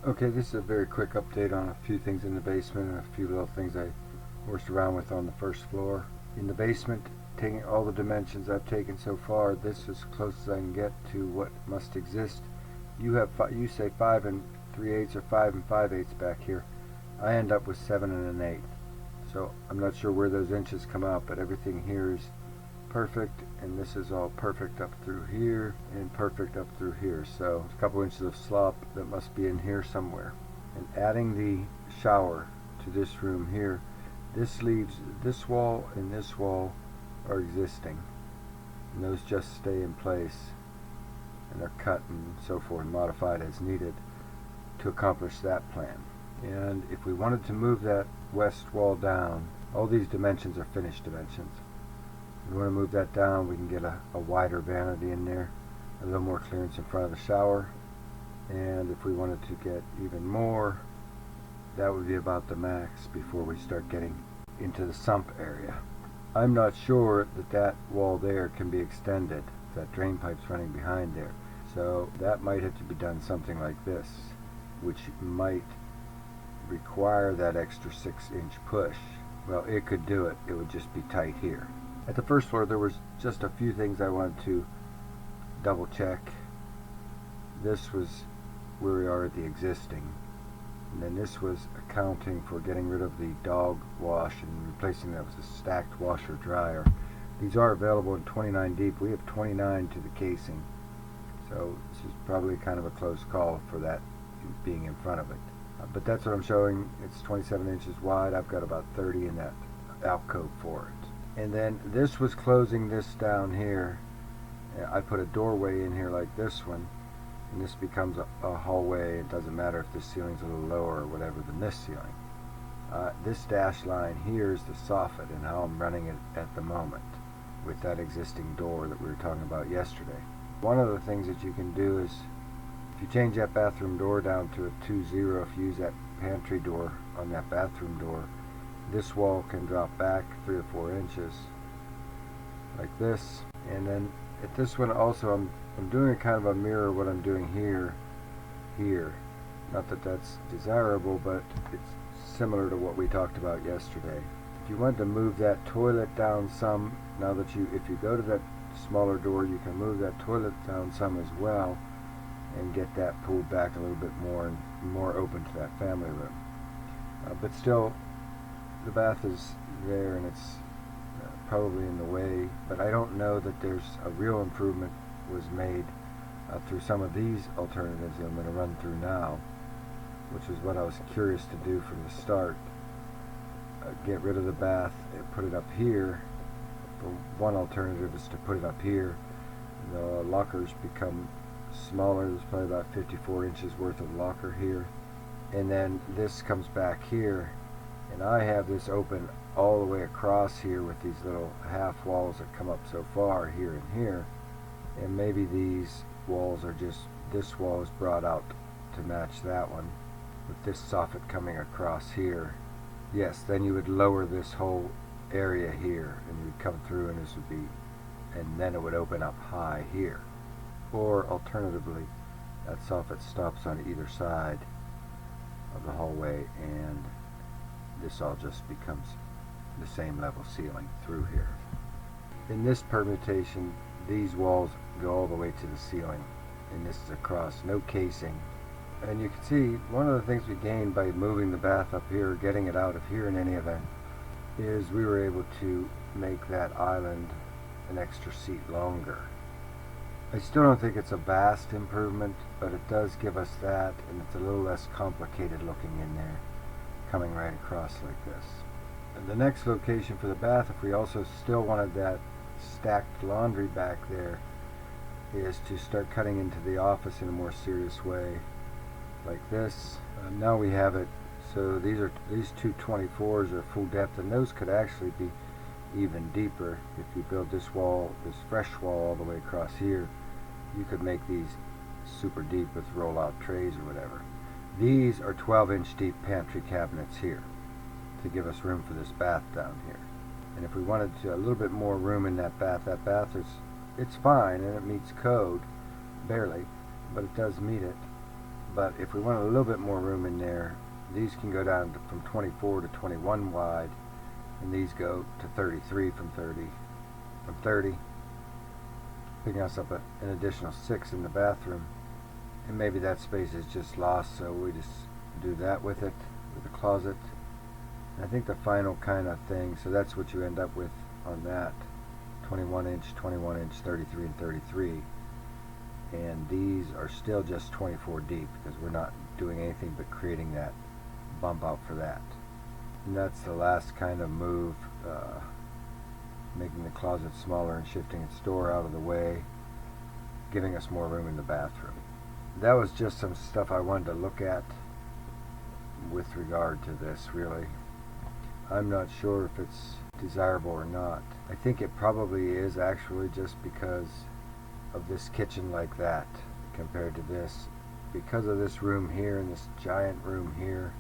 Okay, this is a very quick update on a few things in the basement and a few little things I horsed around with on the first floor. In the basement, taking all the dimensions I've taken so far, this is as close as I can get to what must exist. You say 5 3/8 or 5 5/8 back here. I end up with 7 1/8. So I'm not sure where those inches come out, but everything here is perfect, and this is all perfect up through here and perfect up through here. So a couple inches of slop that must be in here somewhere. And adding the shower to this room here, this leaves this wall and this wall are existing, and those just stay in place, and they're cut and so forth, modified as needed to accomplish that plan. And if we wanted to move that west wall down, all these dimensions are finished dimensions. If we want to move that down, we can get a wider vanity in there, a little more clearance in front of the shower. And if we wanted to get even more, that would be about the max before we start getting into the sump area. I'm not sure that that wall there can be extended. That drain pipe's running behind there. So that might have to be done something like this, which might require that extra 6-inch push. Well, it could do it. It would just be tight here. At the first floor, there was just a few things I wanted to double check. This was where we are at the existing. And then this was accounting for getting rid of the dog wash and replacing that with a stacked washer dryer. These are available in 29 deep. We have 29 to the casing. So this is probably kind of a close call for that being in front of it. But that's what I'm showing. It's 27 inches wide. I've got about 30 in that alcove for it. And then this was closing this down here. I put a doorway in here like this one, and this becomes a hallway. It doesn't matter if the ceiling's a little lower or whatever than this ceiling. This dash line here is the soffit and how I'm running it at the moment with that existing door that we were talking about yesterday. One of the things that you can do is, if you change that bathroom door down to a 2-0, if you use that pantry door on that bathroom door, this wall can drop back 3 or 4 inches like this. And then at this one also, I'm doing a kind of a mirror what I'm doing here. Not that that's desirable, but it's similar to what we talked about yesterday. If you want to move that toilet down some, now that if you go to that smaller door, you can move that toilet down some as well and get that pulled back a little bit more and more open to that family room. But still, the bath is there and it's probably in the way, but I don't know that there's a real improvement was made through some of these alternatives that I'm going to run through now, which is what I was curious to do from the start. Get rid of the bath and put it up here. One alternative is to put it up here. The lockers become smaller. There's probably about 54 inches worth of locker here, and then this comes back here, and I have this open all the way across here with these little half walls that come up so far here and here, and maybe these walls are just, this wall is brought out to match that one with this soffit coming across here. Yes, then you would lower this whole area here and you would come through, and this would be, and then it would open up high here. Or alternatively, that soffit stops on either side of the hallway, and this all just becomes the same level ceiling through here. In this permutation, these walls go all the way to the ceiling, and this is across, no casing. And you can see one of the things we gained by moving the bath up here, getting it out of here in any event, is we were able to make that island an extra seat longer. I still don't think it's a vast improvement, but it does give us that, and it's a little less complicated looking in there, coming right across like this. And the next location for the bath, if we also still wanted that stacked laundry back there, is to start cutting into the office in a more serious way, like this. Now we have it, so these two 24s are full depth, and those could actually be even deeper. If you build this wall, this fresh wall all the way across here, you could make these super deep with roll-out trays or whatever. These are 12-inch deep pantry cabinets here to give us room for this bath down here. And if we wanted a little bit more room in that bath it's fine and it meets code, barely, but it does meet it. But if we want a little bit more room in there, these can go down from 24 to 21 wide, and these go to 33 from 30, picking us up an additional 6 in the bathroom. And maybe that space is just lost, so we just do that with it, with the closet. And I think the final kind of thing, so that's what you end up with on that, 21 inch, 33, and 33. And these are still just 24 deep because we're not doing anything but creating that bump out for that. And that's the last kind of move, making the closet smaller and shifting its door out of the way, giving us more room in the bathroom. That was just some stuff I wanted to look at with regard to this, really. I'm not sure if it's desirable or not. I think it probably is, actually, just because of this kitchen like that compared to this. Because of this room here and this giant room here.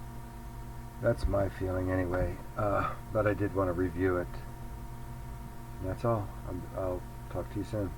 That's my feeling anyway. But I did want to review it. And that's all. I'll talk to you soon.